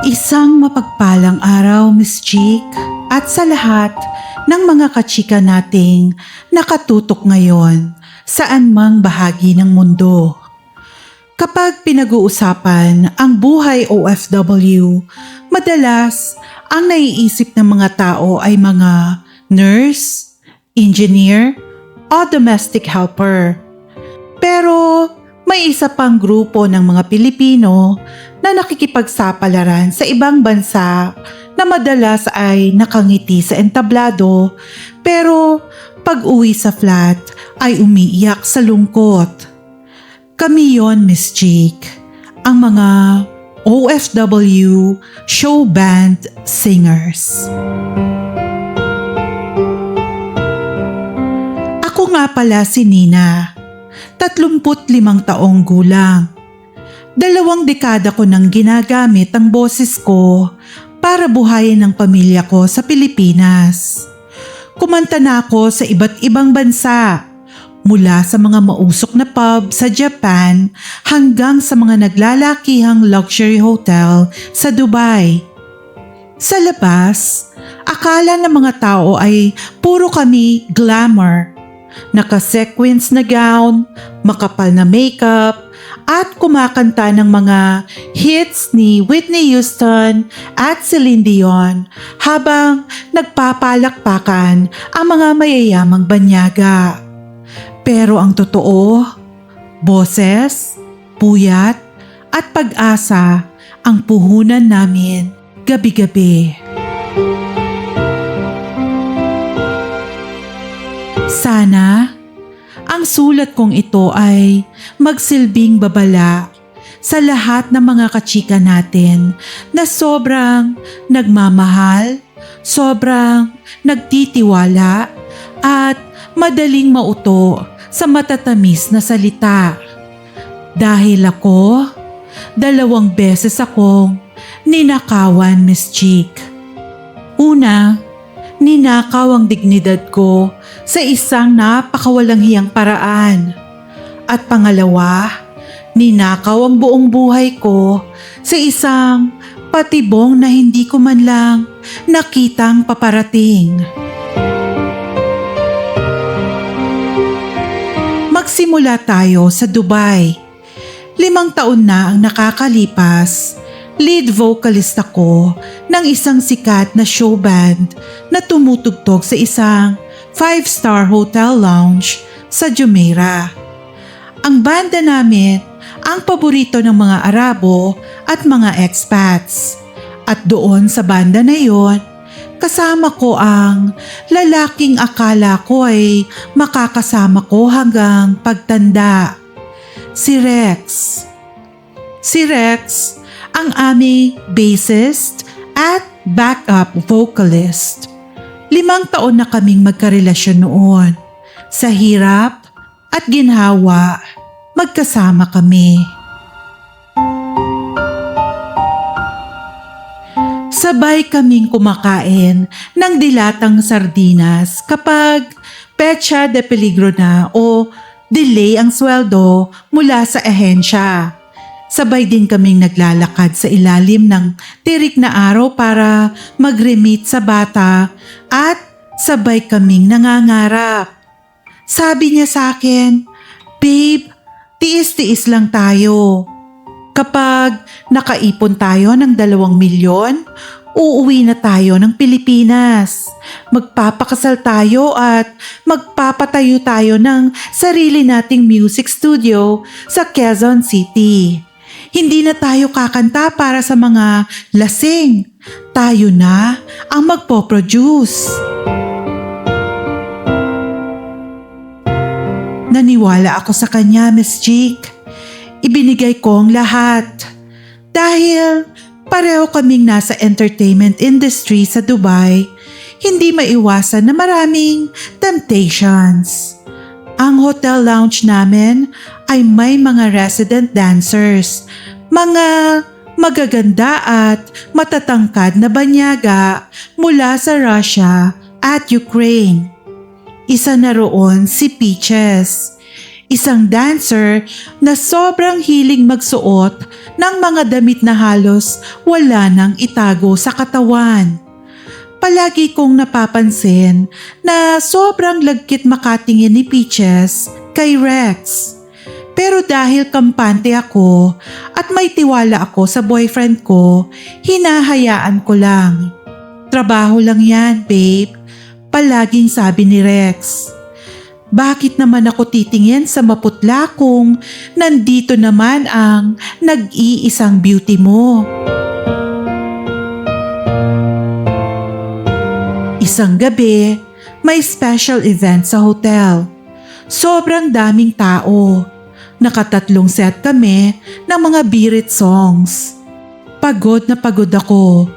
Isang mapagpalang araw, Miss Chick, at sa lahat ng mga kachika nating nakatutok ngayon saan mang bahagi ng mundo. Kapag pinag-uusapan ang buhay OFW, madalas ang naiisip ng mga tao ay mga nurse, engineer, o domestic helper. Pero may isa pang grupo ng mga Pilipino na nakikipagsapalaran sa ibang bansa na madalas ay nakangiti sa entablado pero pag-uwi sa flat ay umiiyak sa lungkot. Kami yon, Miss Chick, ang mga OFW show band singers. Ako nga pala si Nina, 35 taong gulang. 2 dekada ko nang ginagamit ang boses ko para buhayin ang pamilya ko sa Pilipinas. Kumanta na ako sa iba't ibang bansa, mula sa mga mausok na pub sa Japan hanggang sa mga naglalakihang luxury hotel sa Dubai. Sa labas, akala ng mga tao ay puro kami glamour. Naka-sequins na gown, makapal na makeup, at kumakanta ng mga hits ni Whitney Houston at Celine Dion habang nagpapalakpakan ang mga mayayamang banyaga. Pero ang totoo, boses, puyat at pag-asa ang puhunan namin gabi-gabi. Sana ang sulat kong ito ay magsilbing babala sa lahat ng mga kachika natin na sobrang nagmamahal, sobrang nagtitiwala at madaling mauto sa matatamis na salita. Dahil ako, 2 beses akong ninakawan, Miss Chick. Una, ninakaw ang dignidad ko sa isang napakawalang hiyang paraan. At pangalawa, ninakaw ang buong buhay ko sa isang patibong na hindi ko man lang nakitang paparating. Magsimula tayo sa Dubai. 5 taon na ang nakakalipas. Lead vocalist ako ng isang sikat na show band na tumutugtog sa isang 5-star hotel lounge sa Jumeirah. Ang banda namin ang paborito ng mga Arabo at mga expats. At doon sa banda na yon, kasama ko ang lalaking akala ko ay makakasama ko hanggang pagtanda. Si Rex. Si Rex ang aming bassist at backup vocalist. 5 taon na kaming magkarelasyon noon. Sa hirap at ginhawa, magkasama kami. Sabay kaming kumakain ng dilatang sardinas kapag petsa de peligro na o delay ang sweldo mula sa ahensya. Sabay din kaming naglalakad sa ilalim ng tirik na araw para mag-remit sa bata at sabay kaming nangangarap. Sabi niya sa akin, "Babe, tiis-tiis lang tayo. Kapag nakaipon tayo ng 2 milyon, uuwi na tayo ng Pilipinas. Magpapakasal tayo at magpapatayo tayo ng sarili nating music studio sa Quezon City. Hindi na tayo kakanta para sa mga lasing. Tayo na ang magpo-produce." Naniwala ako sa kanya, Miss Chick. Ibinigay ko ang lahat. Dahil pareho kaming nasa entertainment industry sa Dubai, hindi maiwasan na maraming temptations. Ang hotel lounge namin ay may mga resident dancers, mga magaganda at matatangkad na banyaga mula sa Russia at Ukraine. Isa na roon si Peaches, isang dancer na sobrang hilig magsuot ng mga damit na halos wala nang itago sa katawan. Palagi kong napapansin na sobrang lagkit makatingin ni Peaches kay Rex. Pero dahil kampante ako at may tiwala ako sa boyfriend ko, hinahayaan ko lang. Trabaho lang yan, babe. Palaging sabi ni Rex. Bakit naman ako titingin sa maputla kung nandito naman ang nag-iisang beauty mo? Isang gabi, may special event sa hotel. Sobrang daming tao. Nakatatlong set kami ng mga birit songs. Pagod na pagod ako.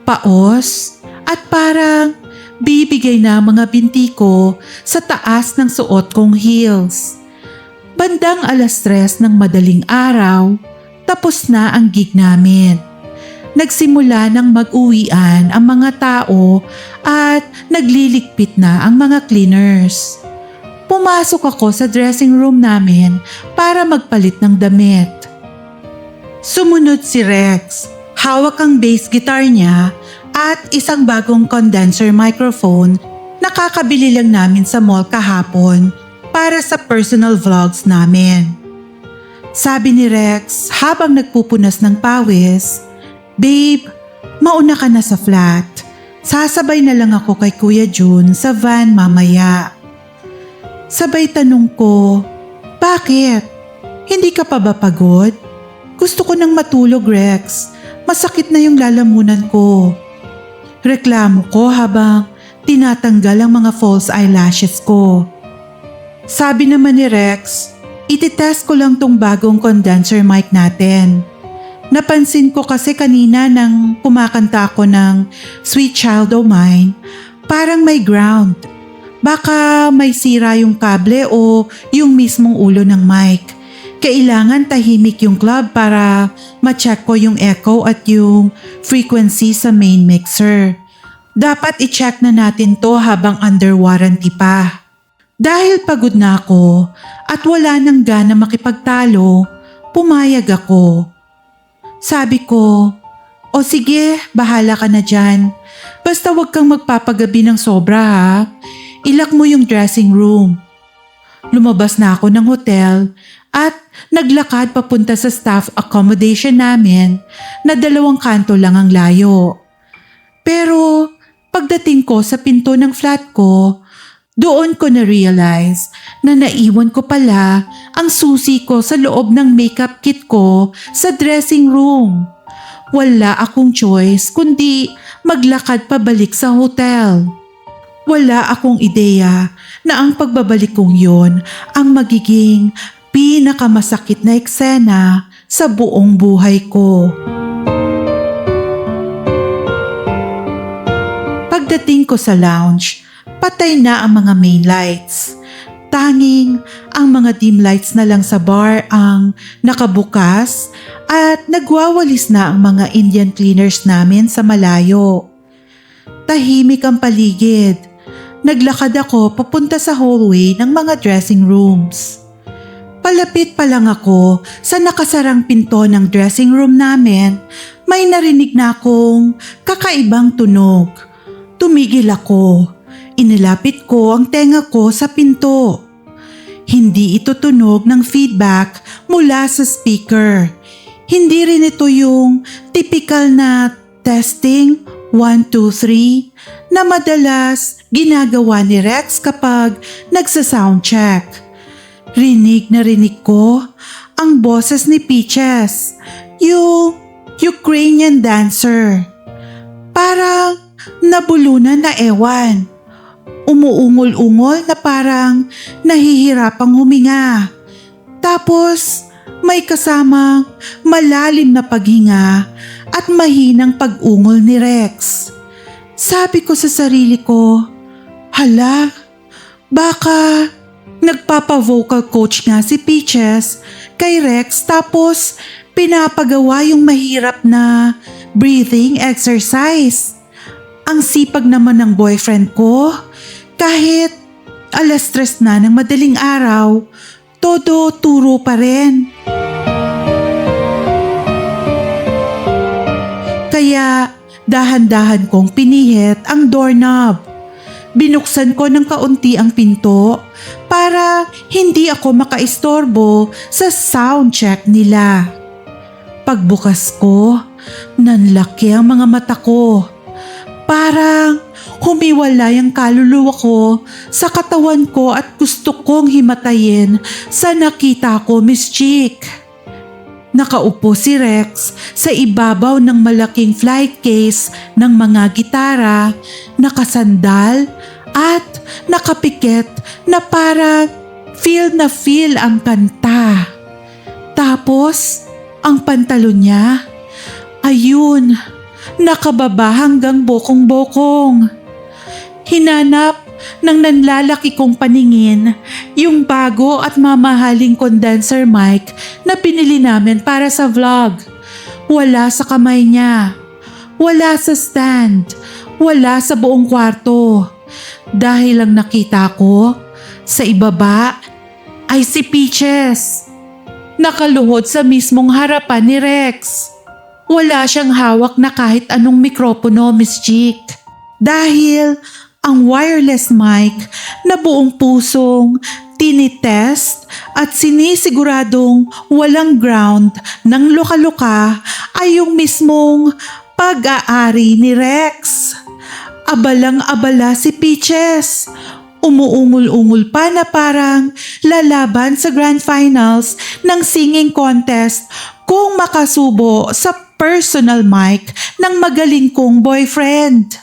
Paos at parang bibigay na mga binti ko sa taas ng suot kong heels. Bandang 3:00 ng madaling araw, tapos na ang gig namin. Nagsimula ng mag-uwian ang mga tao at nagliligpit na ang mga cleaners. Pumasok ako sa dressing room namin para magpalit ng damit. Sumunod si Rex, hawak ang bass guitar niya at isang bagong condenser microphone na kakabili lang namin sa mall kahapon para sa personal vlogs namin. Sabi ni Rex habang nagpupunas ng pawis, "Babe, mauna ka na sa flat. Sasabay na lang ako kay Kuya Jun sa van mamaya." Sabay tanong ko, "Bakit? Hindi ka pa ba pagod?" "Gusto ko nang matulog, Rex. Masakit na yung lalamunan ko." Reklamo ko habang tinatanggal ang mga false eyelashes ko. Sabi naman ni Rex, "Ititest ko lang tong bagong condenser mic natin. Napansin ko kasi kanina nang kumakanta ako ng Sweet Child O' Mine, parang may ground. Baka may sira yung kable o yung mismong ulo ng mic. Kailangan tahimik yung club para ma-check ko yung echo at yung frequency sa main mixer. Dapat i-check na natin to habang under warranty pa." Dahil pagod na ako at wala nang gana makipagtalo, pumayag ako. Sabi ko, "O sige, bahala ka na dyan. Basta wag kang magpapagabi ng sobra ha. Ilak mo yung dressing room." Lumabas na ako ng hotel at naglakad papunta sa staff accommodation namin na 2 kanto lang ang layo. Pero pagdating ko sa pinto ng flat ko, doon ko na-realize na naiwan ko pala ang susi ko sa loob ng makeup kit ko sa dressing room. Wala akong choice kundi maglakad pabalik sa hotel. Wala akong ideya na ang pagbabalik kong yon ang magiging pinakamasakit na eksena sa buong buhay ko. Pagdating ko sa lounge, patay na ang mga main lights. Tanging ang mga dim lights na lang sa bar ang nakabukas at nagwawalis na ang mga Indian cleaners namin sa malayo. Tahimik ang paligid. Naglakad ako papunta sa hallway ng mga dressing rooms. Palapit pa lang ako sa nakasarang pinto ng dressing room namin, may narinig na akong kakaibang tunog. Tumigil ako. Inilapit ko ang tenga ko sa pinto. Hindi ito tunog ng feedback mula sa speaker. Hindi rin ito yung typical na testing 1, 2, 3 na madalas ginagawa ni Rex kapag nagsa-soundcheck. Rinig na rinig ko ang boses ni Peaches, yung Ukrainian dancer. Parang nabulunan na ewan. Umuungol-ungol na parang nahihirapang huminga. Tapos may kasamang malalim na paghinga at mahinang pag-ungol ni Rex. Sabi ko sa sarili ko, "Hala, baka nagpapa-vocal coach nga si Peaches kay Rex tapos pinapagawa yung mahirap na breathing exercise. Ang sipag naman ng boyfriend ko. Kahit 3:00 na ng madaling araw, todo turo pa rin." Kaya dahan-dahan kong pinihit ang doorknob. Binuksan ko ng kaunti ang pinto para hindi ako makaistorbo sa sound check nila. Pagbukas ko, nanlaki ang mga mata ko. Parang humiwalay ang kaluluwa ko sa katawan ko at gusto kong himatayin sa nakita ko, Miss Chick. Nakaupo si Rex sa ibabaw ng malaking flight case ng mga gitara, nakasandal at nakapikit na parang feel na feel ang kanta. Tapos, ang pantalon niya, ayun, nakababa hanggang bokong-bokong. Hinanap ng nanlalaki kong paningin yung bago at mamahaling condenser mic na pinili namin para sa vlog. Wala sa kamay niya, wala sa stand, wala sa buong kwarto. Dahil ang nakita ko sa ibaba ay si Peaches. Nakaluhod sa mismong harapan ni Rex. Wala siyang hawak na kahit anong mikropono, Miss Chick. Dahil ang wireless mic na buong pusong tinitest at sinisiguradong walang ground ng loka-loka ay yung mismong pag-aari ni Rex. Abalang-abala si Peaches. Umuungol-ungol pa na parang lalaban sa grand finals ng singing contest kung makasubo sa personal mic ng magaling kong boyfriend.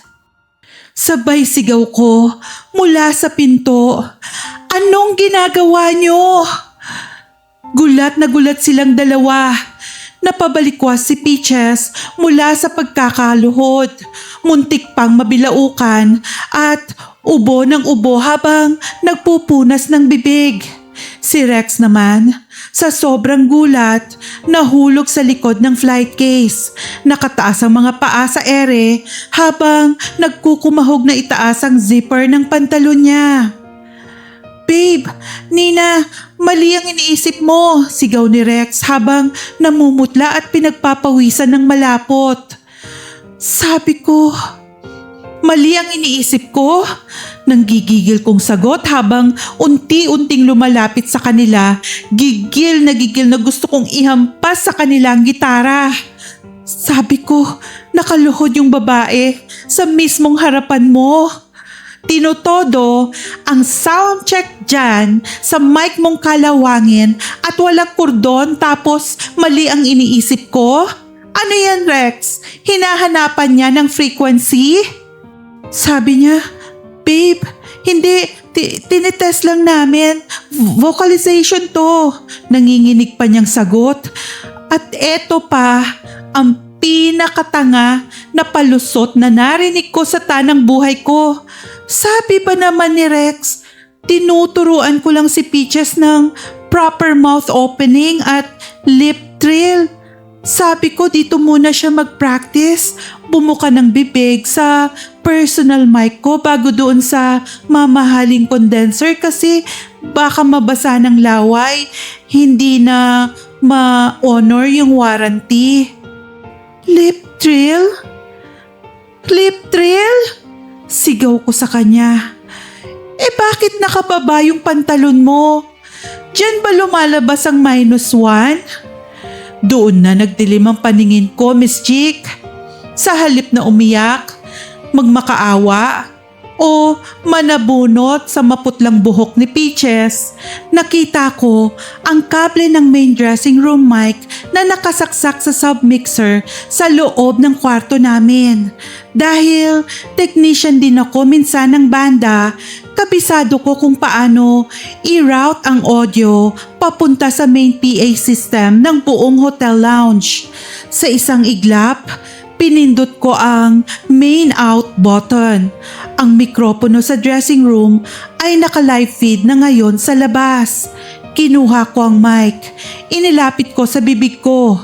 Sabay sigaw ko mula sa pinto, "Anong ginagawa niyo?" Gulat na gulat silang dalawa. Napabalikwas si Peaches mula sa pagkakaluhod. Muntik pang mabilaukan at ubo ng ubo habang nagpupunas ng bibig. Si Rex naman, sa sobrang gulat, nahulog sa likod ng flight case. Nakataas ang mga paa sa ere habang nagkukumahog na itaas ang zipper ng pantalon niya. "Babe, Nina, mali ang iniisip mo," sigaw ni Rex habang namumutla at pinagpapawisan ng malapot. Sabi ko, "Mali ang iniisip ko?" Nanggigigil kong sagot habang unti-unting lumalapit sa kanila. Gigil na gusto kong ihampas sa kanilang gitara. Sabi ko, "Nakaluhod yung babae sa mismong harapan mo. Tinotodo ang sound check dyan sa mic mong kalawangin at walang kordon tapos mali ang iniisip ko? Ano yan, Rex? Hinahanapan niya ng frequency?" Sabi niya, "Babe, hindi, tinitest lang namin. Vocalization to." Nanginginig pa niyang sagot. At eto pa, ang pinakatanga na palusot na narinig ko sa tanang buhay ko. Sabi pa naman ni Rex, tinuturuan ko lang si Peaches ng proper mouth opening at lip trill. Sabi ko dito muna siya mag-practice, bumuka ng bibig sa personal mic ko bago doon sa mamahaling condenser kasi baka mabasa ng laway, hindi na ma-honor yung warranty. Lip trill? Lip trill? Sigaw ko sa kanya. Bakit nakababa yung pantalon mo? Diyan ba lumalabas ang -1? Doon na nagdilim ang paningin ko, Miss Chick. Sa halip na umiyak, magmakaawa, o manabunot sa maputlang buhok ni Peaches, nakita ko ang kable ng main dressing room mic na nakasaksak sa submixer sa loob ng kwarto namin. Dahil technician din ako minsan ng banda, kabisado ko kung paano i-route ang audio papunta sa main PA system ng buong hotel lounge. Sa isang iglap, pinindot ko ang main out button. Ang mikropono sa dressing room ay naka-live feed na ngayon sa labas. Kinuha ko ang mic. Inilapit ko sa bibig ko.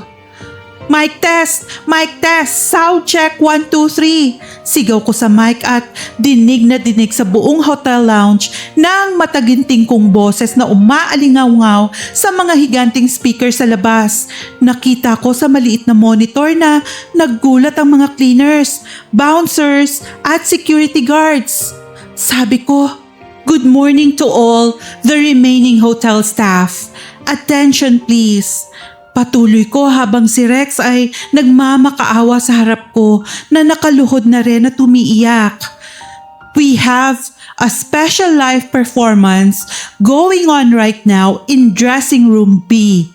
Mic test! Mic test! Sound check 1, 2, 3! Sigaw ko sa mic at dinig na dinig sa buong hotel lounge ng mataginting kong boses na umaalingaw-ngaw sa mga higanting speaker sa labas. Nakita ko sa maliit na monitor na naggulat ang mga cleaners, bouncers at security guards. Sabi ko, "Good morning to all the remaining hotel staff. Attention please." Patuloy ko habang si Rex ay nagmamakaawa sa harap ko na nakaluhod na rin at umiiyak. "We have a special live performance going on right now in dressing room B.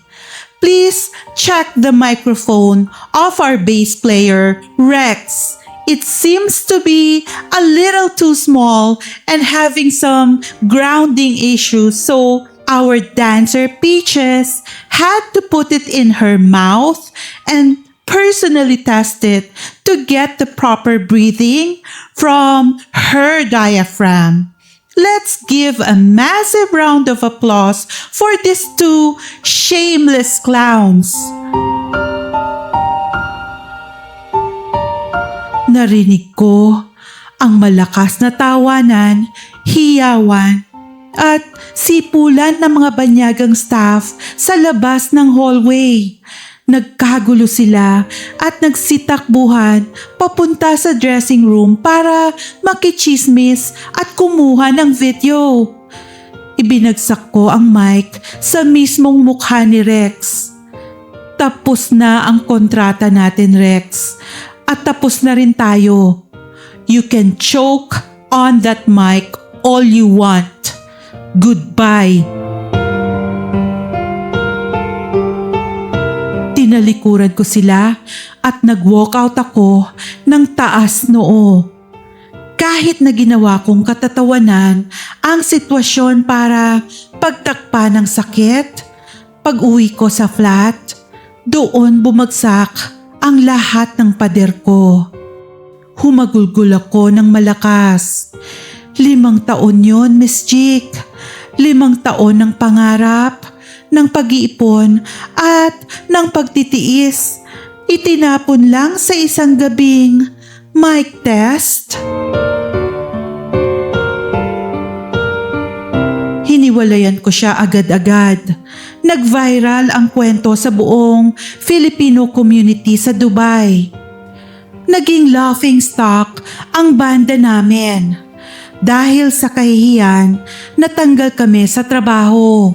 Please check the microphone of our bass player, Rex. It seems to be a little too small and having some grounding issues, so our dancer Peaches had to put it in her mouth and personally test it to get the proper breathing from her diaphragm. Let's give a massive round of applause for these two shameless clowns." Narinig ko ang malakas na tawanan, hiyawan, at sipulan ng mga banyagang staff sa labas ng hallway. Nagkagulo sila at nagsitakbuhan papunta sa dressing room para makichismis at kumuha ng video. Ibinagsak ko ang mic sa mismong mukha ni Rex. "Tapos na ang kontrata natin, Rex. At tapos na rin tayo. You can choke on that mic all you want. Goodbye." Tinalikuran ko sila at nag-walkout ako ng taas noo. Kahit na ginawa kong katatawanan ang sitwasyon para pagtakpa ng sakit, pag-uwi ko sa flat, doon bumagsak ang lahat ng pader ko. Humagulgol ako ng malakas. 5 taon yon, Miss Chick. 5 taon ng pangarap, ng pag-iipon at ng pagtitiis. Itinapon lang sa isang gabing mic test. Hiniwalayan ko siya agad-agad. Nag-viral ang kwento sa buong Filipino community sa Dubai. Naging laughing stock ang banda namin. Dahil sa kahihiyan, natanggal kami sa trabaho.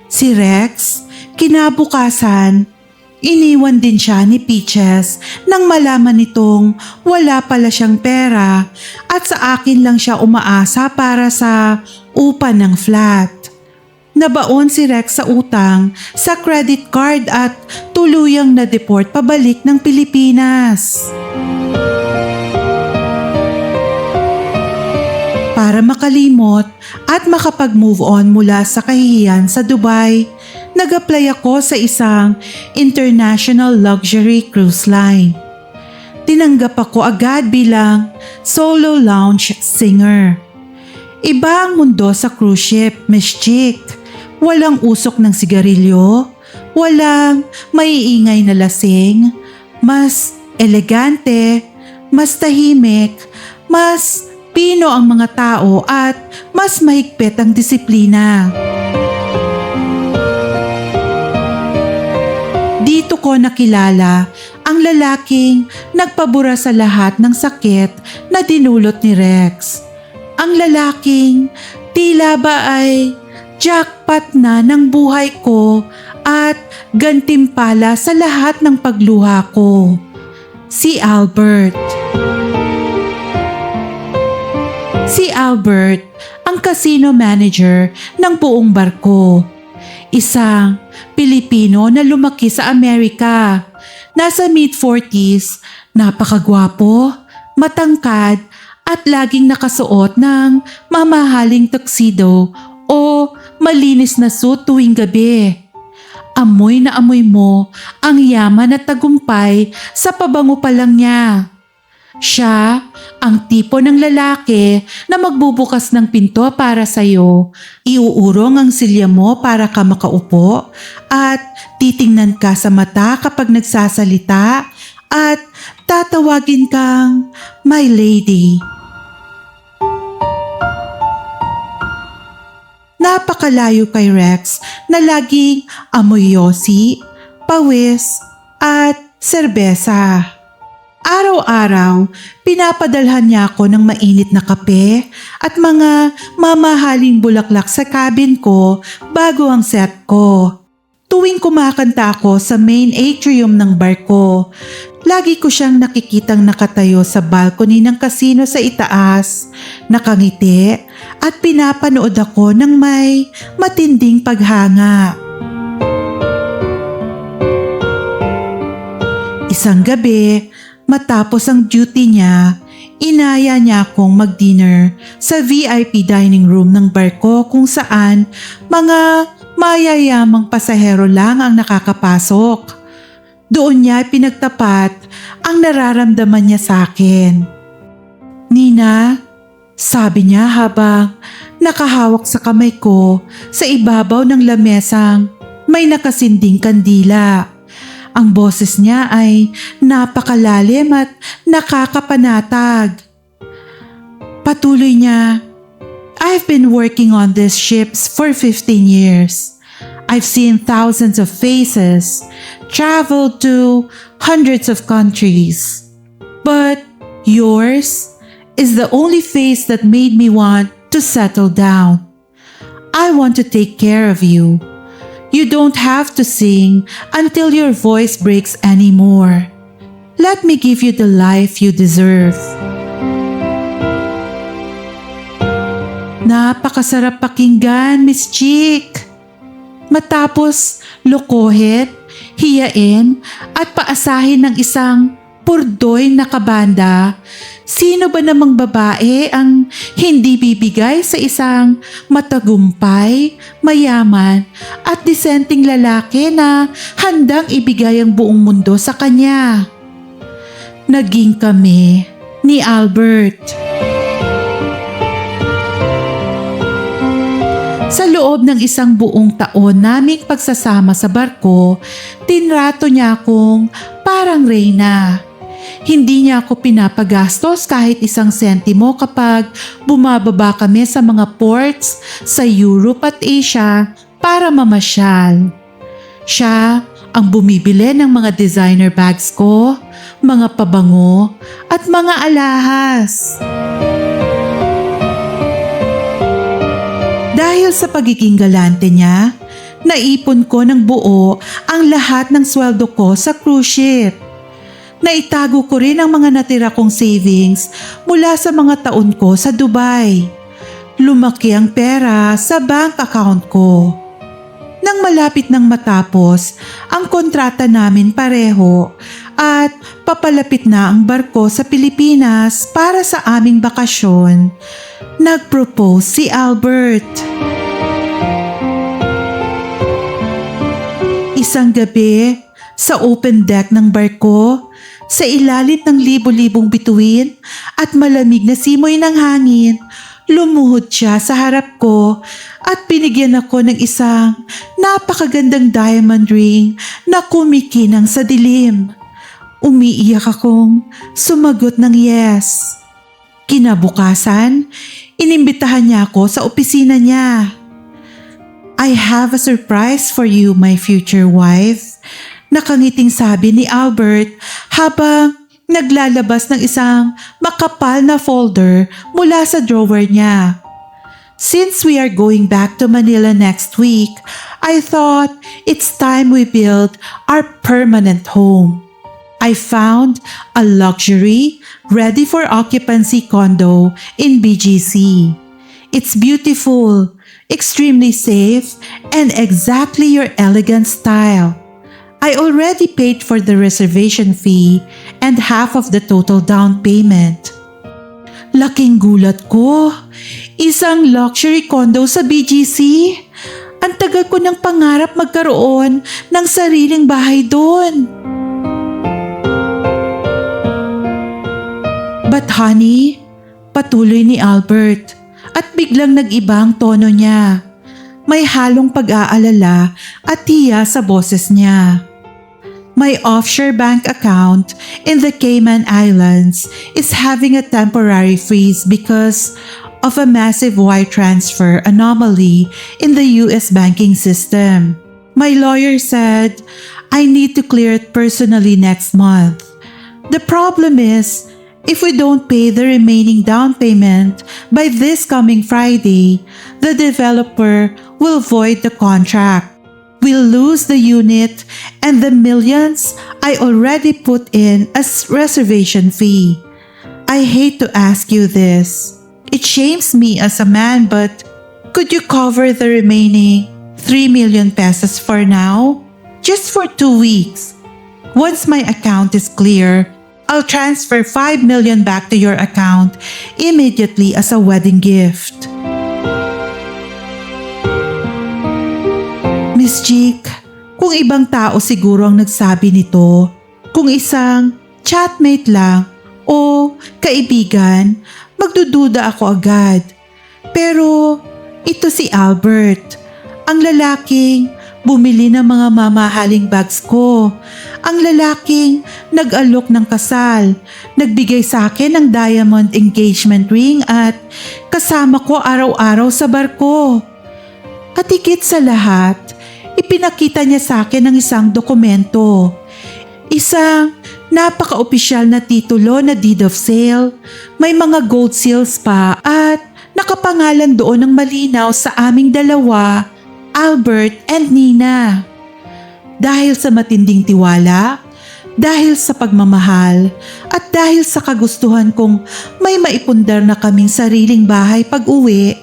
Si Rex, kinabukasan, iniwan din siya ni Peaches nang malaman nitong wala pala siyang pera at sa akin lang siya umaasa para sa upa ng flat. Nabaon si Rex sa utang sa credit card at tuluyang na-deport pabalik ng Pilipinas. Para makalimot at makapag-move on mula sa kahihiyan sa Dubai, nag-apply ako sa isang international luxury cruise line. Tinanggap ako agad bilang solo lounge singer. Iba ang mundo sa cruise ship, Miss Chick. Walang usok ng sigarilyo, walang maiingay na lasing, mas elegante, mas tahimik, mas pino ang mga tao at mas mahigpit ang disiplina. Dito ko nakilala ang lalaking nagpabura sa lahat ng sakit na dinulot ni Rex. Ang lalaking tila ba ay jackpot na ng buhay ko at gantimpala sa lahat ng pagluha ko. Si Albert. Si Albert, ang casino manager ng buong barko. Isang Pilipino na lumaki sa Amerika. Nasa mid-40s, napakagwapo, matangkad at laging nakasuot ng mamahaling tuxedo o malinis na suit tuwing gabi. Amoy na amoy mo ang yaman at tagumpay sa pabango pa lang niya. Siya ang tipo ng lalaki na magbubukas ng pinto para sa'yo, iuurong ang silya mo para ka makaupo, at titingnan ka sa mata kapag nagsasalita, at tatawagin kang my lady. Napakalayo kay Rex na laging amoy yosi, pawis, at serbesa. Araw-araw, pinapadalhan niya ako ng mainit na kape at mga mamahaling bulaklak sa cabin ko bago ang set ko. Tuwing kumakanta ako sa main atrium ng barko, lagi ko siyang nakikitang nakatayo sa balcony ng kasino sa itaas, nakangiti at pinapanood ako ng may matinding paghanga. Isang gabi, matapos ang duty niya, inaya niya akong mag-dinner sa VIP dining room ng barko kung saan mga mayayamang pasahero lang ang nakakapasok. Doon niya pinagtapat ang nararamdaman niya sa akin. Nina, sabi niya habang nakahawak sa kamay ko sa ibabaw ng lamesang may nakasinding kandila. Ang boses niya ay napakalalim at nakakapanatag. Patuloy niya, I've been working on these ships for 15 years. I've seen thousands of faces, traveled to hundreds of countries. But yours is the only face that made me want to settle down. I want to take care of you. You don't have to sing until your voice breaks anymore. Let me give you the life you deserve. Napakasarap pakinggan, Miss Chick. Matapos lokohin, hiyain at paasahin ng isang purdoy na kabanda, sino ba namang babae ang hindi bibigay sa isang matagumpay, mayaman at disenteng lalaki na handang ibigay ang buong mundo sa kanya? Naging kami ni Albert. Sa loob ng isang buong taon naming pagsasama sa barko, tinrato niya akong parang reyna. Hindi niya ako pinapagastos kahit isang sentimo kapag bumababa kami sa mga ports sa Europe at Asia para mamasyal. Siya ang bumibili ng mga designer bags ko, mga pabango at mga alahas. Dahil sa pagiging galante niya, naipon ko ng buo ang lahat ng sweldo ko sa cruise ship. Naitago ko rin ang mga natira kong savings mula sa mga taon ko sa Dubai. Lumaki ang pera sa bank account ko. Nang malapit nang matapos ang kontrata namin pareho at papalapit na ang barko sa Pilipinas para sa aming bakasyon, nag-propose si Albert. Isang gabi, sa open deck ng barko, sa ilalim ng libo-libong bituin at malamig na simoy ng hangin, lumuhod siya sa harap ko at binigyan ako ng isang napakagandang diamond ring na kumikinang sa dilim. Umiiyak akong sumagot ng yes. Kinabukasan, inimbitahan niya ako sa opisina niya. I have a surprise for you, my future wife. Nakangiting sabi ni Albert habang naglalabas ng isang makapal na folder mula sa drawer niya. Since we are going back to Manila next week, I thought it's time we build our permanent home. I found a luxury, ready for occupancy condo in BGC. It's beautiful, extremely safe, and exactly your elegant style. I already paid for the reservation fee and half of the total down payment. Laking gulat ko. Isang luxury condo sa BGC? Ang tagal ko ng pangarap magkaroon ng sariling bahay doon. But honey, patuloy ni Albert at biglang nag-iba ang tono niya. May halong pag-aalala at tiya sa boses niya. My offshore bank account in the Cayman Islands is having a temporary freeze because of a massive wire transfer anomaly in the US banking system. My lawyer said I need to clear it personally next month. The problem is, if we don't pay the remaining down payment by this coming Friday, the developer will void the contract. We'll lose the unit and the millions I already put in as reservation fee. I hate to ask you this. It shames me as a man, but could you cover the remaining 3 million pesos for now? Just for 2 weeks. Once my account is clear, I'll transfer 5 million back to your account immediately as a wedding gift. Miss Jik, kung ibang tao siguro ang nagsabi nito, kung isang chatmate lang o kaibigan, magdududa ako agad. Pero ito si Albert, ang lalaking bumili ng mga mamahaling bags ko, ang lalaking nag-alok ng kasal, nagbigay sa akin ng diamond engagement ring at kasama ko araw-araw sa barko. At higit sa lahat, ipinakita niya sa akin ng isang dokumento. Isang napaka-opisyal na titulo na deed of sale, may mga gold seals pa at nakapangalan doon ng malinaw sa aming dalawa, Albert and Nina. Dahil sa matinding tiwala, dahil sa pagmamahal, at dahil sa kagustuhan kong may maipundar na kaming sariling bahay pag-uwi,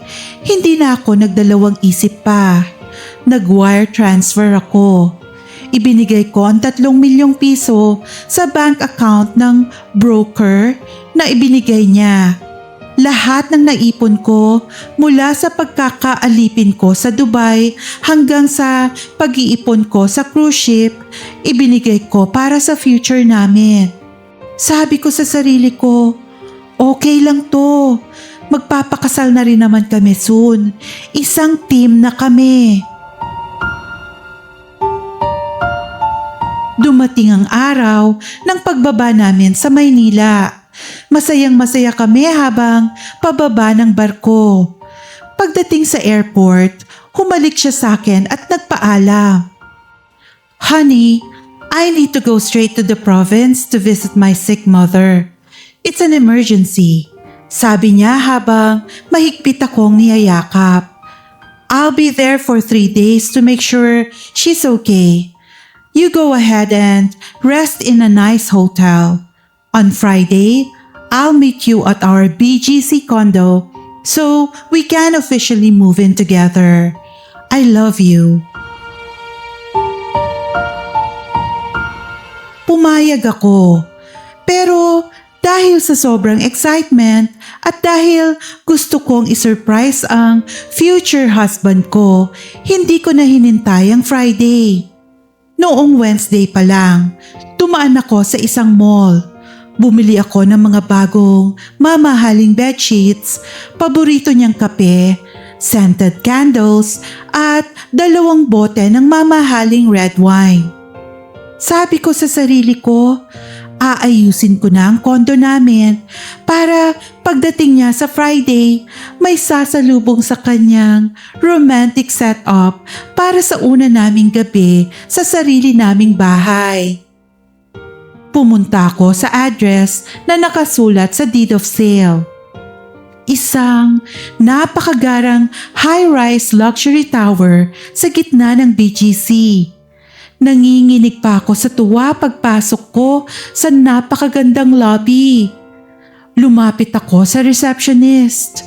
hindi na ako nagdalawang isip pa. Nag-wire transfer ako. Ibinigay ko ang 3 milyong piso sa bank account ng broker na ibinigay niya. Lahat ng naipon ko mula sa pagkakaalipin ko sa Dubai hanggang sa pag-iipon ko sa cruise ship, ibinigay ko para sa future namin. Sabi ko sa sarili ko, okay lang to. Magpapakasal na rin naman kami soon. Isang team na kami. Dumating ang araw ng pagbaba namin sa Maynila. Masayang-masaya kami habang pababa ng barko. Pagdating sa airport, humalik siya sa akin at nagpaalam. Honey, I need to go straight to the province to visit my sick mother. It's an emergency, sabi niya habang mahigpit akong niyayakap. I'll be there for 3 days to make sure she's okay. You go ahead and rest in a nice hotel. On Friday, I'll meet you at our BGC condo so we can officially move in together. I love you. Pumayag ako. Pero dahil sa sobrang excitement at dahil gusto kong isurprise ang future husband ko, hindi ko na hinintay ang Friday. Noong Wednesday pa lang, tumaan ako sa isang mall. Bumili ako ng mga bagong mamahaling bedsheets, paborito niyang kape, scented candles, at 2 bote ng mamahaling red wine. Sabi ko sa sarili ko, aayusin ko na ang kondo namin para pagdating niya sa Friday, may sasalubong sa kanyang romantic setup para sa una naming gabi sa sarili naming bahay. Pumunta ako sa address na nakasulat sa deed of sale. Isang napakagarang high-rise luxury tower sa gitna ng BGC. Nanginginig pa ako sa tuwa pagpasok ko sa napakagandang lobby. Lumapit ako sa receptionist.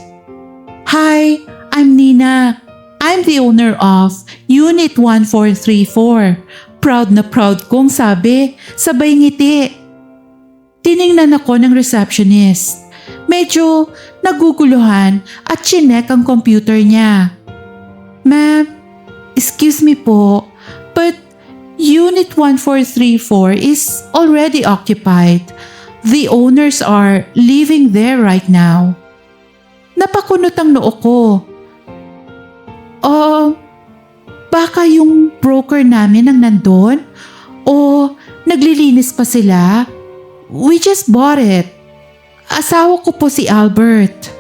Hi, I'm Nina. I'm the owner of Unit 1434. Proud na proud kong sabi, sabay ngiti. Tiningnan ako ng receptionist. Medyo naguguluhan at chinek ang computer niya. Ma'am, excuse me po, but Unit 1434 is already occupied. The owners are living there right now. Napakunot ang noo ko. Baka yung broker namin ang nandun? O naglilinis pa sila? We just bought it. Asawa ko po si Albert.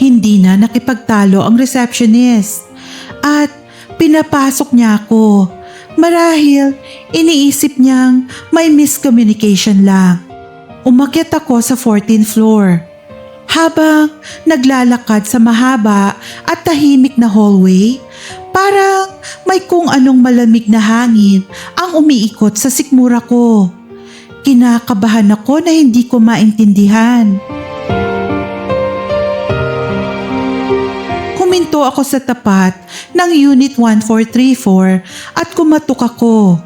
Hindi na nakipagtalo ang receptionist at pinapasok niya ako. Marahil iniisip niyang may miscommunication lang. Umakyat ako sa 14th floor. Habang naglalakad sa mahaba at tahimik na hallway, parang may kung anong malamig na hangin ang umiikot sa sikmura ko. Kinakabahan ako na hindi ko maintindihan. Huminto ako sa tapat ng Unit 1434 at kumatok ako.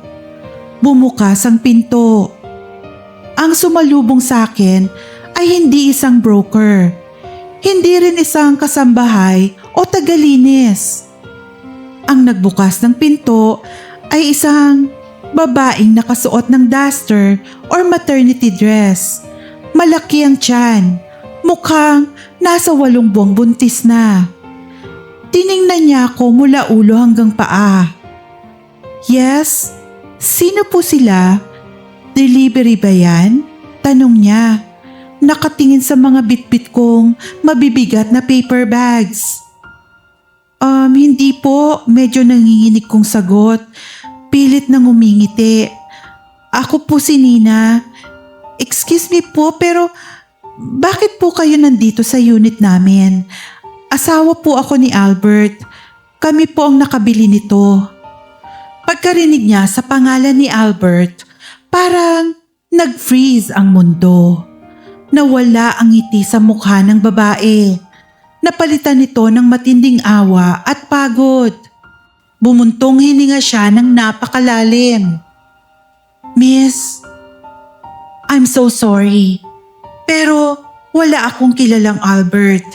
Bumukas ang pinto. Ang sumalubong sa akin ay hindi isang broker. Hindi rin isang kasambahay o tagalinis. Ang nagbukas ng pinto ay isang babaeng nakasuot ng duster or maternity dress. Malaki ang tiyan. Mukhang nasa 8 buwang buntis na. Tiningnan niya ako mula ulo hanggang paa. Yes? Sino po sila? Delivery ba yan? Tanong niya. Nakatingin sa mga bitbit kong mabibigat na paper bags. Hindi po. Medyo nanginginig kong sagot. Pilit nang umingiti. Ako po si Nina. Excuse me po, pero bakit po kayo nandito sa unit namin? Asawa po ako ni Albert. Kami po ang nakabili nito. Pagkarinig niya sa pangalan ni Albert, parang nag-freeze ang mundo. Nawala ang ngiti sa mukha ng babae. Napalitan nito ng matinding awa at pagod. Bumuntong hininga siya ng napakalalim. Miss, I'm so sorry. Pero wala akong kilalang Albert.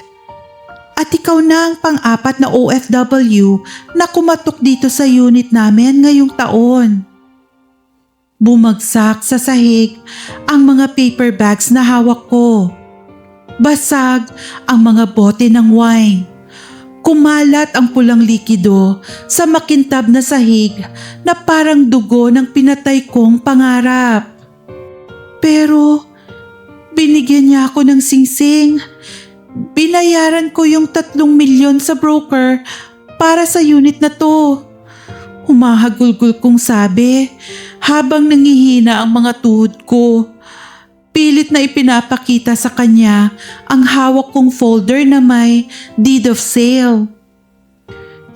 At ikaw na ang pang-4 na OFW na kumatok dito sa unit namin ngayong taon. Bumagsak sa sahig ang mga paper bags na hawak ko. Basag ang mga bote ng wine. Kumalat ang pulang likido sa makintab na sahig na parang dugo ng pinatay kong pangarap. Pero binigyan niya ako ng singsing. Binayaran ko yung 3 milyon sa broker para sa unit na to. Humahagulgul kong sabi habang nangihina ang mga tuhod ko. Pilit na ipinapakita sa kanya ang hawak kong folder na may deed of sale.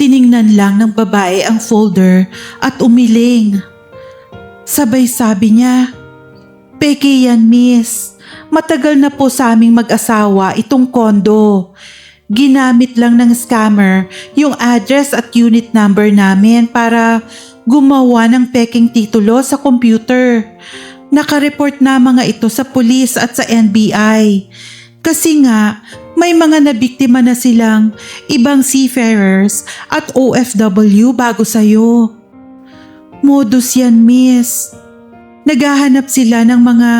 Tiningnan lang ng babae ang folder at umiling. Sabay sabi niya, "Peke yan, miss. Matagal na po sa aming mag-asawa itong kondo. Ginamit lang ng scammer yung address at unit number namin para gumawa ng peking titulo sa computer. Nakareport na mga ito sa pulis at sa NBI. Kasi nga, may mga nabiktima na silang ibang seafarers at OFW bago sa'yo. Modus yan, miss. Naghahanap sila ng mga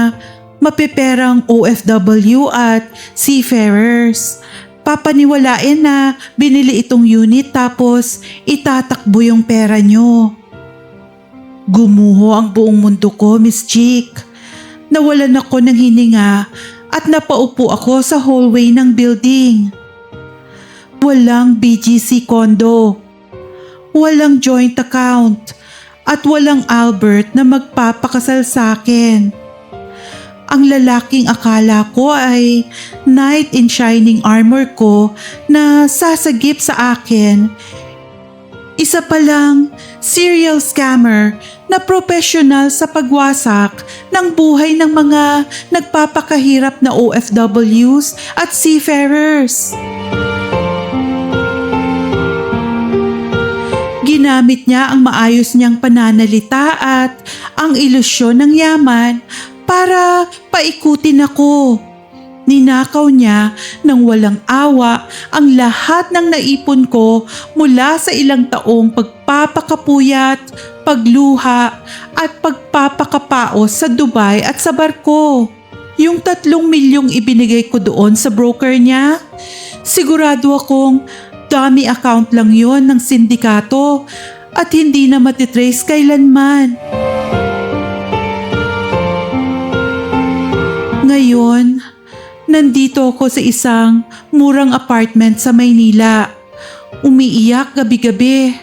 mapeperang OFW at seafarers. Papaniwalain na binili itong unit tapos itatakbo yung pera nyo." Gumuho ang buong mundo ko, Miss Chick. Nawalan ako ng hininga at napaupo ako sa hallway ng building. Walang BGC condo, walang joint account, at walang Albert na magpapakasal sa akin. Ang lalaking akala ko ay knight in shining armor ko na sasagip sa akin. Isa palang serial scammer na professional sa pagwasak ng buhay ng mga nagpapakahirap na OFWs at seafarers. Ginamit niya ang maayos niyang pananalita at ang ilusyon ng yaman para paikutin ako. Ninakaw niya ng walang awa ang lahat ng naipon ko mula sa ilang taong pagpapakapuyat, pagluha at pagpapakapaos sa Dubai at sa barko. Yung 3 milyong ibinigay ko doon sa broker niya, sigurado akong dummy account lang yon ng sindikato at hindi na matitrace kailanman. Ngayon, nandito ako sa isang murang apartment sa Maynila. Umiiyak gabi-gabi.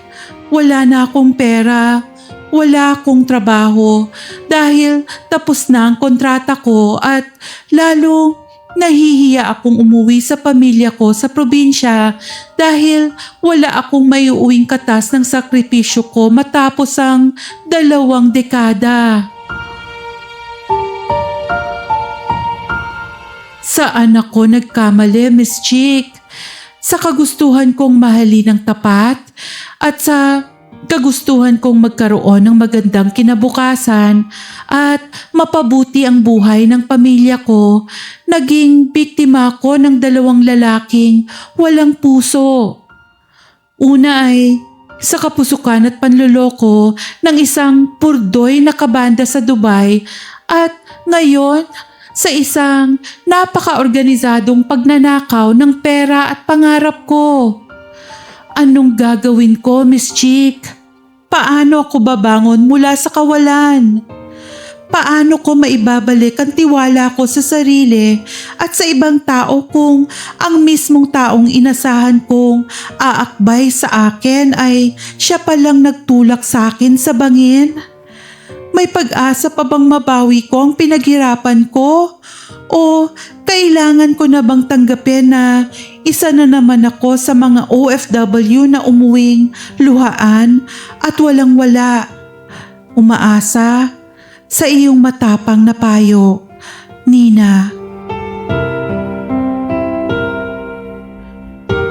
Wala na akong pera. Wala akong trabaho dahil tapos na ang kontrata ko at lalong nahihiya akong umuwi sa pamilya ko sa probinsya dahil wala akong maiuwing katas ng sakripisyo ko matapos ang 2 dekada. Saan ako nagkamali, Miss Chick? Sa kagustuhan kong mahalin ng tapat at sa kagustuhan kong magkaroon ng magandang kinabukasan at mapabuti ang buhay ng pamilya ko, naging biktima ako ng 2 lalaking walang puso. Una ay sa kapusukan at panloloko ng isang purdoy na kabanda sa Dubai at ngayon sa isang napaka-organisadong pagnanakaw ng pera at pangarap ko. Anong gagawin ko, Miss Chick? Paano ako babangon mula sa kawalan? Paano ko maibabalik ang tiwala ko sa sarili at sa ibang tao kung ang mismong taong inasahan kong aakbay sa akin ay siya palang nagtulak sa akin sa bangin? May pag-asa pa bang mabawi ko ang pinaghirapan ko? O kailangan ko na bang tanggapin na isa na naman ako sa mga OFW na umuwing luhaan at walang-wala? Umaasa sa iyong matapang na payo, Nina.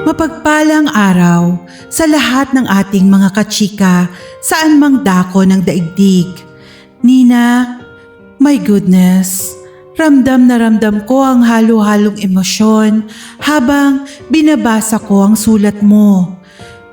Mapagpalang araw sa lahat ng ating mga kachika saan mang dako ng daigdig. Nina, my goodness, ramdam na ramdam ko ang halo-halong emosyon habang binabasa ko ang sulat mo.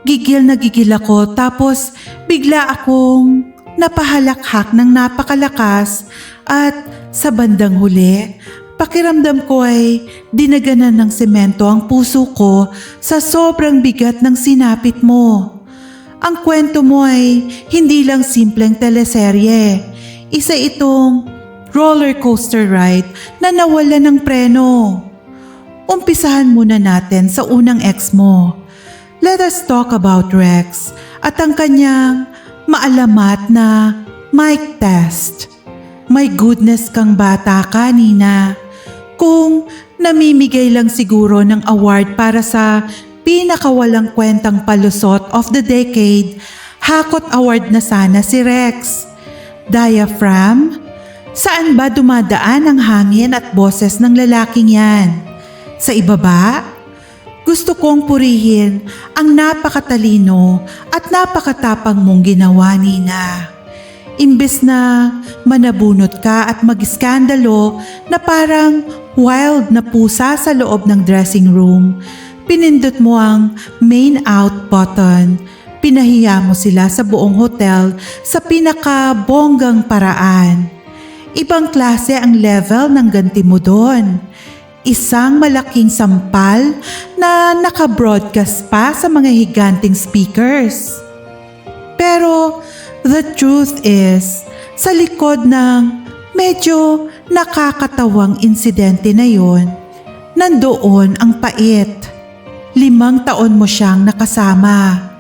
Gigil na gigil ako tapos bigla akong napahalakhak ng napakalakas at sa bandang huli, pakiramdam ko ay dinaganan ng semento ang puso ko sa sobrang bigat ng sinapit mo. Ang kwento mo ay hindi lang simpleng teleserye. Isa itong roller coaster ride na nawala ng preno. Umpisahan muna natin sa unang ex mo. Let us talk about Rex at ang kanyang maalamat na mic test. My goodness kang bata ka, Nina. Kung namimigay lang siguro ng award para sa pinakawalang kwentang palusot of the decade, hakot award na sana si Rex. Diaphragm? Saan ba dumadaan ang hangin at boses ng lalaking yan? Sa ibaba? Gusto kong purihin ang napakatalino at napakatapang mong ginawa, Nina. Imbes na manabunot ka at mag-iskandalo na parang wild na pusa sa loob ng dressing room, pinindot mo ang main out button. Pinahiya mo sila sa buong hotel sa pinakabonggang paraan. Ibang klase ang level ng ganti mo doon. Isang malaking sampal na naka-broadcast pa sa mga higanting speakers. Pero the truth is, sa likod ng medyo nakakatawang insidente na yon, nandoon ang pait. 5 taon mo siyang nakasama.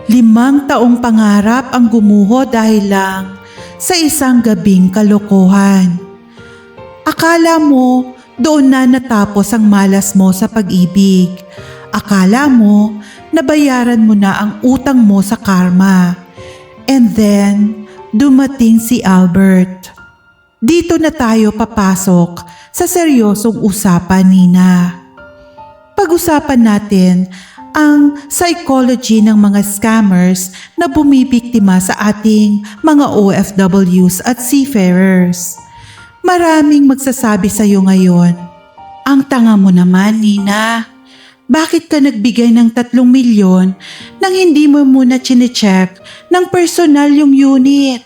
5 taong pangarap ang gumuho dahil lang sa isang gabing kalokohan. Akala mo doon na natapos ang malas mo sa pag-ibig. Akala mo nabayaran mo na ang utang mo sa karma. And then, dumating si Albert. Dito na tayo papasok sa seryosong usapan, Nina. Pag-usapan natin ang psychology ng mga scammers na bumibiktima sa ating mga OFWs at seafarers. Maraming magsasabi sa iyo ngayon, ang tanga mo naman, Nina. Bakit ka nagbigay ng 3 milyon nang hindi mo muna chinecheck ng personal yung unit?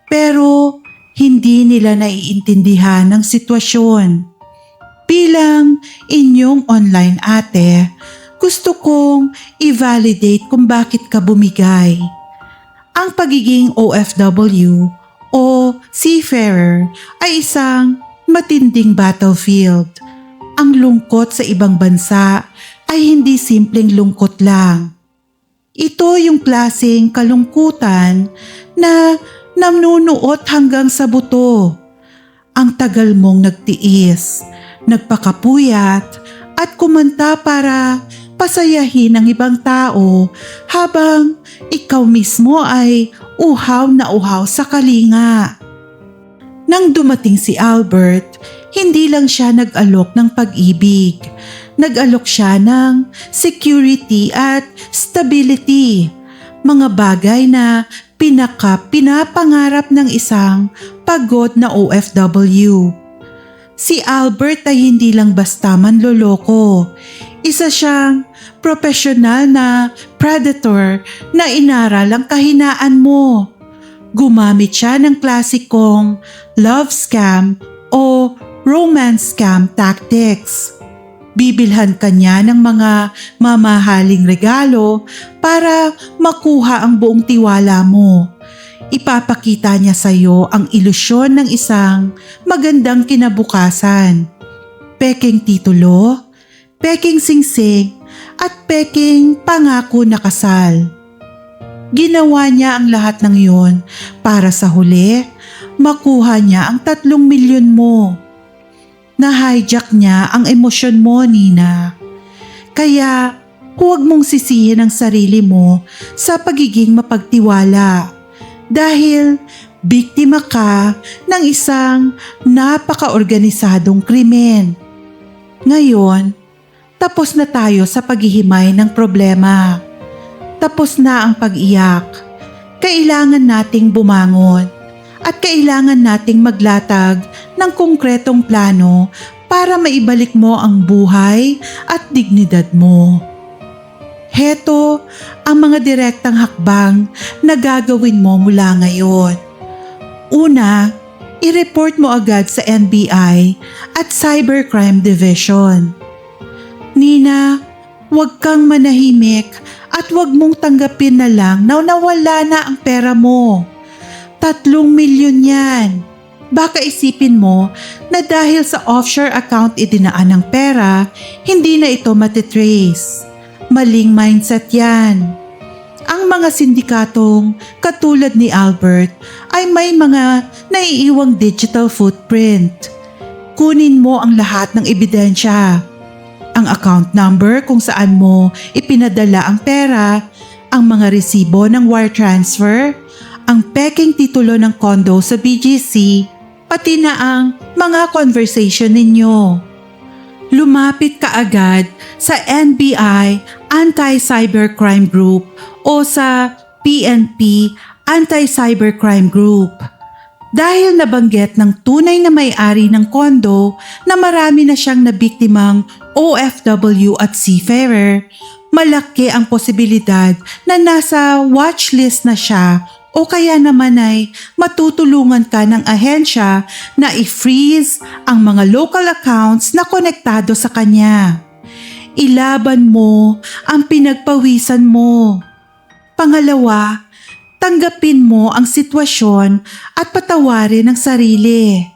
Pero hindi hindi nila naiintindihan ang sitwasyon. Bilang inyong online ate, gusto kong i-validate kung bakit ka bumigay. Ang pagiging OFW o seafarer ay isang matinding battlefield. Ang lungkot sa ibang bansa ay hindi simpleng lungkot lang. Ito yung klaseng kalungkutan na nanunuot hanggang sa buto. Ang tagal mong nagtiis, nagpakapuyat at kumanta para pasayahin ang ibang tao habang ikaw mismo ay uhaw na uhaw sa kalinga. Nang dumating si Albert, hindi lang siya nag-alok ng pag-ibig. Nag-alok siya ng security at stability. Mga bagay na pinapangarap ng isang pagod na OFW. Si Albert ay hindi lang basta manloloko. Isa siyang profesional na predator na inaral ang kahinaan mo. Gumamit siya ng klasikong love scam o romance scam tactics. Bibilhan ka niya ng mga mamahaling regalo para makuha ang buong tiwala mo. Ipapakita niya sa iyo ang ilusyon ng isang magandang kinabukasan. Peking titulo, peking singsing, at peking pangako na kasal. Ginawa niya ang lahat ng iyon para sa huli, makuha niya ang 3 milyon mo. Na-hijack niya ang emosyon mo, Nina. Kaya huwag mong sisihin ang sarili mo sa pagiging mapagtiwala dahil biktima ka ng isang napaka-organisadong krimen. Ngayon, tapos na tayo sa paghihimay ng problema. Tapos na ang pag-iyak. Kailangan nating bumangon at kailangan nating maglatag ng konkretong plano para maibalik mo ang buhay at dignidad mo. Heto ang mga direktang hakbang na gagawin mo mula ngayon. Una, i-report mo agad sa NBI at Cybercrime Division. Nina, huwag kang manahimik at huwag mong tanggapin na lang na nawala na ang pera mo. 3 milyon yan. Baka isipin mo na dahil sa offshore account idinaan ng pera, hindi na ito matitrace. Maling mindset yan. Ang mga sindikatong katulad ni Albert ay may mga naiiwang digital footprint. Kunin mo ang lahat ng ebidensya. Ang account number kung saan mo ipinadala ang pera, ang mga resibo ng wire transfer, ang peking titulo ng condo sa BGC, pati na ang mga conversation ninyo. Lumapit ka agad sa NBI Anti-Cybercrime Group o sa PNP Anti-Cybercrime Group. Dahil nabanggit ng tunay na may-ari ng kondo na marami na siyang nabiktimang OFW at seafarer, malaki ang posibilidad na nasa watchlist na siya o kaya naman ay matutulungan ka ng ahensya na i-freeze ang mga local accounts na konektado sa kanya. Ilaban mo ang pinagpawisan mo. Pangalawa, tanggapin mo ang sitwasyon at patawarin ang sarili.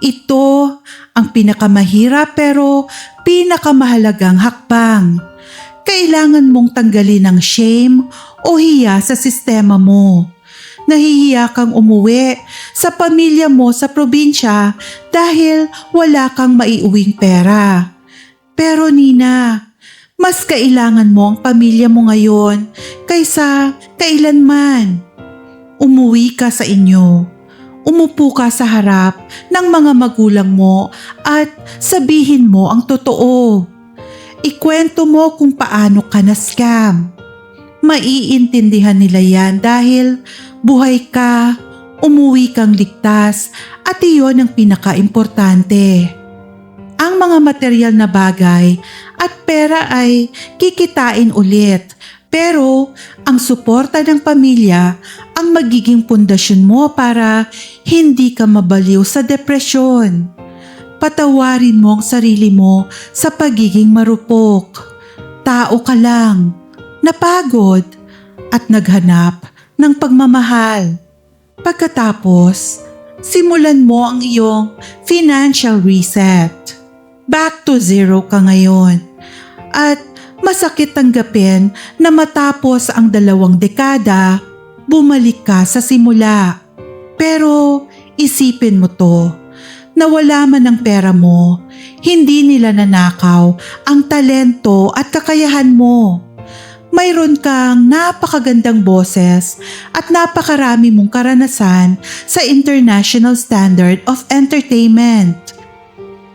Ito ang pinakamahirap pero pinakamahalagang hakbang. Kailangan mong tanggalin ang shame o hiya sa sistema mo. Nahihiya kang umuwi sa pamilya mo sa probinsya dahil wala kang maiuwing pera. Pero Nina, mas kailangan mo ang pamilya mo ngayon kaysa kailanman. Umuwi ka sa inyo. Umupo ka sa harap ng mga magulang mo at sabihin mo ang totoo. Ikwento mo kung paano ka na-scam. Maiintindihan nila yan dahil buhay ka, umuwi kang ligtas at iyon ang pinaka-importante. Ang mga material na bagay at pera ay kikitain ulit pero ang suporta ng pamilya ang magiging pundasyon mo para hindi ka mabaliw sa depresyon. Patawarin mo ang sarili mo sa pagiging marupok. Tao ka lang, napagod at naghanap ng pagmamahal. Pagkatapos, simulan mo ang iyong financial reset. Back to zero ka ngayon. At masakit tanggapin na matapos ang 2 dekada, bumalik ka sa simula. Pero isipin mo to, na wala man ang pera mo, hindi nila nanakaw ang talento at kakayahan mo. Mayroon kang napakagandang boses at napakarami mong karanasan sa international standard of entertainment.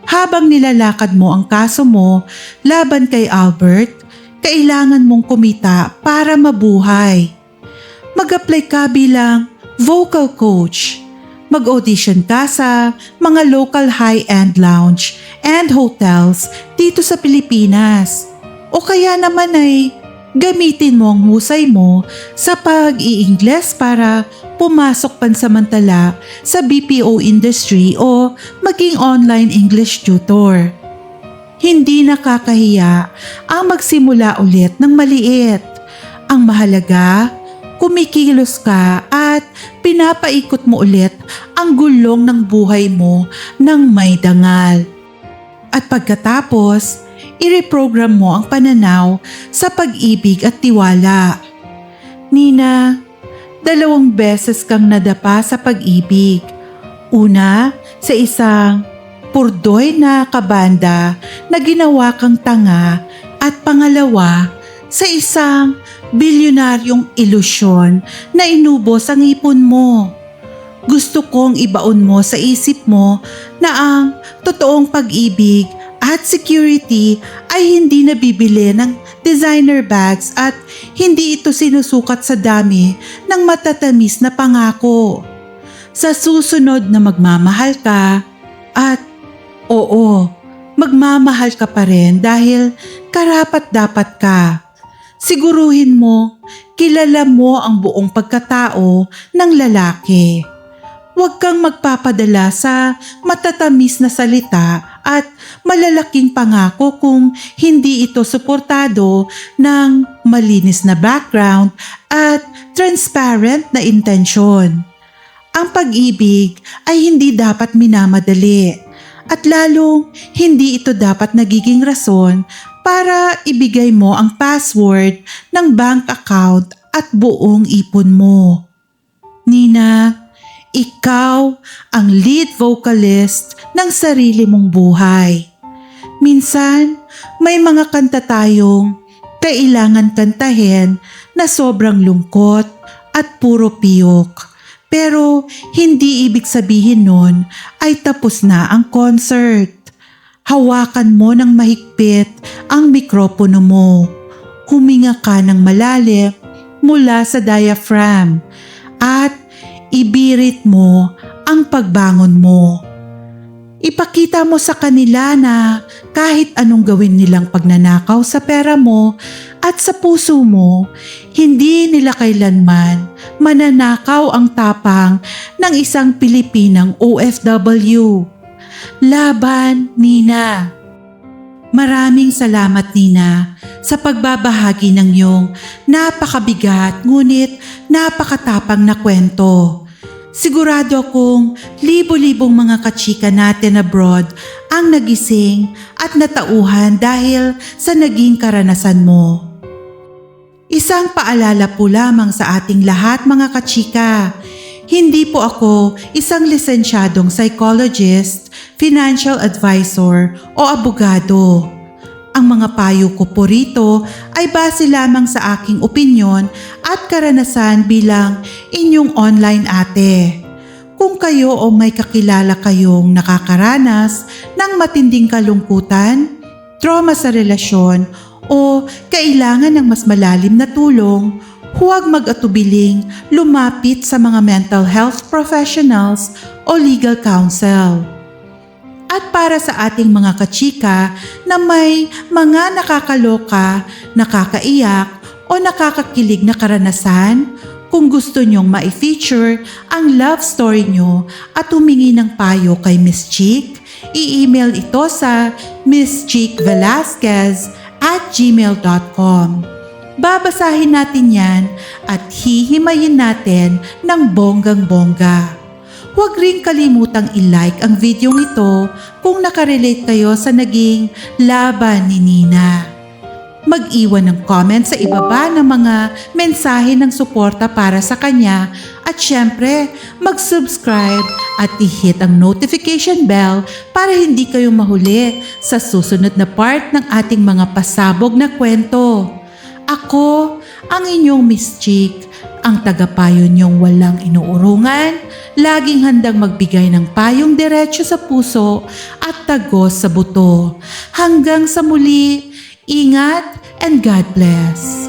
Habang nilalakad mo ang kaso mo laban kay Albert, kailangan mong kumita para mabuhay. Mag-apply ka bilang vocal coach. Mag-audition ka sa mga local high-end lounge and hotels dito sa Pilipinas. O kaya naman ay gamitin mo ang husay mo sa pag-i-Ingles para pumasok pansamantala sa BPO industry o maging online English tutor. Hindi nakakahiya ang magsimula ulit ng maliit. Ang mahalaga, kumikilos ka at pinapaikot mo ulit ang gulong ng buhay mo ng may dangal. At pagkatapos, i-reprogram mo ang pananaw sa pag-ibig at tiwala. Nina, 2 beses kang nadapa sa pag-ibig. Una, sa isang purdoy na kabanda na ginawa kang tanga at pangalawa, sa isang bilyonaryong ilusyon na inubos ang ipon mo. Gusto kong ibaon mo sa isip mo na ang totoong pag-ibig at security ay hindi nabibili ng designer bags at hindi ito sinusukat sa dami ng matatamis na pangako. Sa susunod na magmamahal ka at oo, magmamahal ka pa rin dahil karapat-dapat ka. Siguruhin mo, kilala mo ang buong pagkatao ng lalaki. Huwag kang magpapadala sa matatamis na salita at malalaking pangako kung hindi ito suportado ng malinis na background at transparent na intensyon. Ang pag-ibig ay hindi dapat minamadali at lalong hindi ito dapat nagiging rason para ibigay mo ang password ng bank account at buong ipon mo. Nina, ikaw ang lead vocalist ng sarili mong buhay. Minsan, may mga kanta tayong kailangan kantahin na sobrang lungkot at puro piyok. Pero hindi ibig sabihin nun ay tapos na ang concert. Hawakan mo ng mahigpit ang mikropono mo. Huminga ka ng malalim mula sa diaphragm at ibirit mo ang pagbangon mo. Ipakita mo sa kanila na kahit anong gawin nilang pagnanakaw sa pera mo at sa puso mo, hindi nila kailanman mananakaw ang tapang ng isang Pilipinang OFW. Laban, Nina. Maraming salamat, Nina, sa pagbabahagi ng iyong napakabigat ngunit napakatapang na kwento. Sigurado akong libo-libong mga kachika natin abroad ang nagising at natauhan dahil sa naging karanasan mo. Isang paalala po lamang sa ating lahat mga kachika. Hindi po ako isang lisensyadong psychologist, financial advisor o abogado. Ang mga payo ko po rito ay base lamang sa aking opinyon at karanasan bilang inyong online ate. Kung kayo o may kakilala kayong nakakaranas ng matinding kalungkutan, trauma sa relasyon o kailangan ng mas malalim na tulong, huwag mag-atubiling lumapit sa mga mental health professionals o legal counsel. At para sa ating mga kachika na may mga nakakaloka, nakakaiyak o nakakakilig na karanasan, Kung gusto nyong ma-feature ang love story nyo at humingi ng payo kay Miss Chick, i-email ito sa mschickvelasquez@gmail.com. Babasahin natin yan at hihimayin natin ng bonggang-bongga. Huwag ring kalimutang i-like ang video ito kung nakarelate kayo sa naging laban ni Nina. Mag-iwan ng comment sa ibaba ng mga mensahe ng suporta para sa kanya at syempre mag-subscribe at i-hit ang notification bell para hindi kayo mahuli sa susunod na part ng ating mga pasabog na kwento. Ako, ang inyong Miss Chick, ang tagapayo niyong walang inuurungan, laging handang magbigay ng payong diretso sa puso at tagos sa buto. Hanggang sa muli, ingat and God bless.